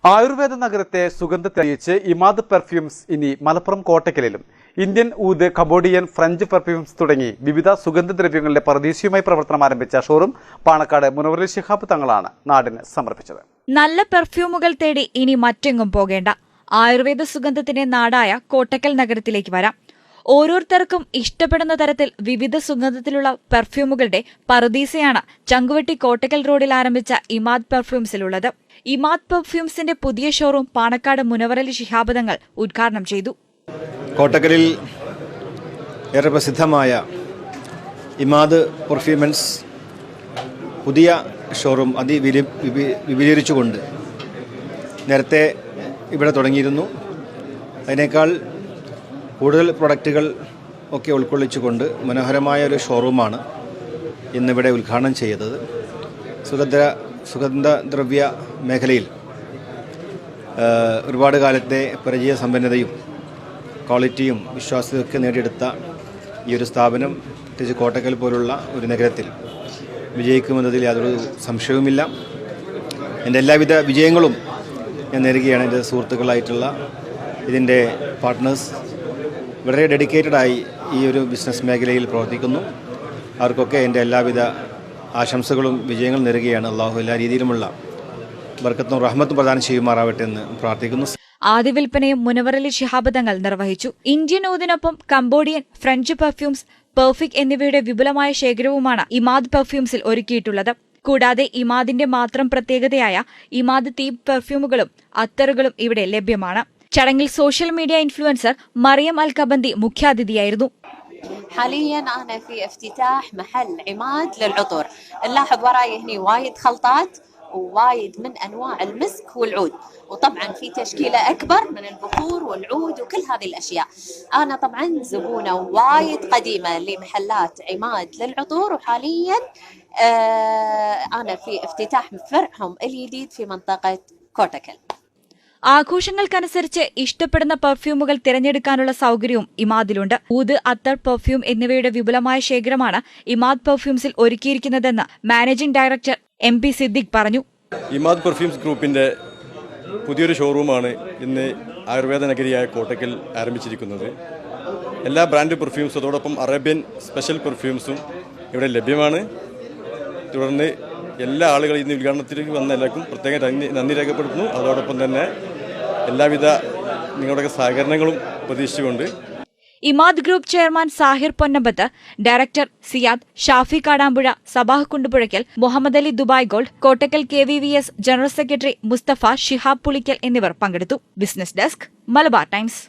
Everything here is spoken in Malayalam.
ആയുർവേദ നഗരത്തെ സുഗന്ധത്തിനയിച്ച് ഇമാദ് പെർഫ്യൂംസ് ഇനി മലപ്പുറം കോട്ടക്കലിലും Indian oud, Cambodian, French perfumes തുടങ്ങി വിവിധ സുഗന്ധദ്രവ്യങ്ങളുടെ പരദേശിയുമായി പ്രവർത്തനം ആരംഭിച്ച ഷോറൂം പാണക്കാട് മുനവറലി ശിഹാബ് തങ്ങളാണ് നാടിന് സമർപ്പിച്ചത്. നല്ല പെർഫ്യൂമുകൾ തേടി ഇനി മറ്റെങ്ങും പോകേണ്ട. ആയുർവേദ സുഗന്ധത്തിന്റെ നാടായ കോട്ടക്കൽ നഗരത്തിലേക്ക് വരാം. ഓരോരുത്തർക്കും ഇഷ്ടപ്പെടുന്ന തരത്തിൽ വിവിധ സുഗന്ധത്തിലുള്ള പെർഫ്യൂമുകളുടെ പറുദീസയാണ് ചങ്കുവെട്ടി കോട്ടക്കൽ റോഡിൽ ആരംഭിച്ച ഇമാദ് പെർഫ്യൂംസിലുള്ളത്. ഇമാദ് പെർഫ്യൂംസിന്റെ പുതിയ ഷോറൂം പാണക്കാട് മുനവറലി ശിഹാബ് തങ്ങൾ ഉദ്ഘാടനം ചെയ്തു. കോട്ടക്കലിൽ ഏറെ പ്രസിദ്ധമായ ഇമാദ് പെർഫ്യൂമൻസ് പുതിയ ഷോറൂം വിപുലീകരിച്ചുകൊണ്ട് നേരത്തെ ഇവിടെ തുടങ്ങിയിരുന്നു. അതിനേക്കാൾ കൂടുതൽ പ്രൊഡക്റ്റുകൾ ഒക്കെ ഉൾക്കൊള്ളിച്ചുകൊണ്ട് മനോഹരമായ ഒരു ഷോറൂമാണ് ഇന്നിവിടെ ഉദ്ഘാടനം ചെയ്തത്. സുഗന്ധദ്രവ്യ മേഖലയിൽ ഒരുപാട് കാലത്തെ പരിചയസമ്പന്നതയും ക്വാളിറ്റിയും വിശ്വാസ്യതയൊക്കെ നേടിയെടുത്ത ഈ ഒരു സ്ഥാപനം പ്രത്യേകിച്ച് കോട്ടക്കൽ പോലുള്ള ഒരു നഗരത്തിൽ വിജയിക്കുമെന്നതിൽ യാതൊരു സംശയവുമില്ല. എൻ്റെ എല്ലാവിധ വിജയങ്ങളും ഞാൻ നേരുകയാണ്. എൻ്റെ സുഹൃത്തുക്കളായിട്ടുള്ള ഇതിൻ്റെ പാർട്ട്നേഴ്സ് വളരെ ഡെഡിക്കേറ്റഡായി ഈ ഒരു ബിസിനസ് മേഖലയിൽ പ്രവർത്തിക്കുന്നു. അവർക്കൊക്കെ എൻ്റെ എല്ലാവിധ ആശംസകളും വിജയങ്ങളും നേരുകയാണ്. അള്ളാഹു എല്ലാ രീതിയിലുമുള്ള ബർക്കത്തും റഹ്മത്തും പ്രദാനം ചെയ്യുമാറാവട്ടെ എന്ന് പ്രാർത്ഥിക്കുന്നു. ആദ്യ വിൽപ്പനയും മുനവറലി ശിഹാബ് തങ്ങൾ നിർവഹിച്ചു. ഇന്ത്യൻ ഊദിനൊപ്പം കംബോഡിയൻ, ഫ്രഞ്ച് പെർഫ്യൂംസ്, പെർഫിക് എന്നിവയുടെ വിപുലമായ ശേഖരവുമാണ് ഇമാദ് പെർഫ്യൂംസിൽ ഒരുക്കിയിട്ടുള്ളത്. കൂടാതെ ഇമാദിന്റെ മാത്രം പ്രത്യേകതയായ ഇമാദ് തീം പെർഫ്യൂമുകളും അത്തറുകളും ഇവിടെ ലഭ്യമാണ്. ചടങ്ങിൽ സോഷ്യൽ മീഡിയ ഇൻഫ്ലുവൻസർ മറിയം അൽ കബന്തി മുഖ്യാതിഥിയായിരുന്നു. حاليا أنا في افتتاح محل عماد للعطور. نلاحظ وراي هني وايد خلطات ووايد من أنواع المسك والعود، وطبعا في تشكيلة أكبر من البخور والعود وكل هذه الأشياء. أنا طبعا زبونة وايد قديمة لمحلات عماد للعطور، وحاليا أنا في افتتاح فرعهم الجديد في منطقة كوتكل. ആഘോഷങ്ങൾക്കനുസരിച്ച് ഇഷ്ടപ്പെടുന്ന പെർഫ്യൂമുകൾ തിരഞ്ഞെടുക്കാനുള്ള സൗകര്യവും ഇമാദിലുണ്ട്. ഊദ്, അത്തർ, പെർഫ്യൂം എന്നിവയുടെ വിപുലമായ ശേഖരമാണ് ഇമാദ് പെർഫ്യൂംസിൽ ഒരുക്കിയിരിക്കുന്നതെന്ന് മാനേജിംഗ് ഡയറക്ടർ MP സിദ്ദിഖ് പറഞ്ഞു. ഇമാദ് പെർഫ്യൂംസ് ഗ്രൂപ്പിന്റെ പുതിയൊരു ഷോറൂമാണ് ഇന്ന് ആയുർവേദ നഗരിയായ കോട്ടക്കൽ ആരംഭിച്ചിരിക്കുന്നത്. എല്ലാ ബ്രാൻഡ് പെർഫ്യൂംസും അതോടൊപ്പം അറേബ്യൻ സ്പെഷ്യൽ പെർഫ്യൂംസും ഇവിടെ ലഭ്യമാണ്. തുടർന്ന് എല്ലാ ആളുകളും ഇന്ന് ഉദ്ഘാടനത്തിലേക്ക് വന്ന എല്ലാവർക്കും പ്രത്യേകം നന്ദി രേഖപ്പെടുത്തുന്നു. അതോടൊപ്പം തന്നെ എല്ലാവിധ നിങ്ങളുടെ സഹകരണങ്ങളും പ്രതീക്ഷിച്ചുകൊണ്ട് Imad group chairman Sahir Ponnambath, director Siyad, Shafi Kadampuzha, Sabah Kundupuzhakkal, Muhammad Ali Dubai gold, Kottakkal KVVS general secretary Mustafa, Shihab Pulikkal എന്നിവർ പങ്കെടുത്തു. Business desk, Malabar times.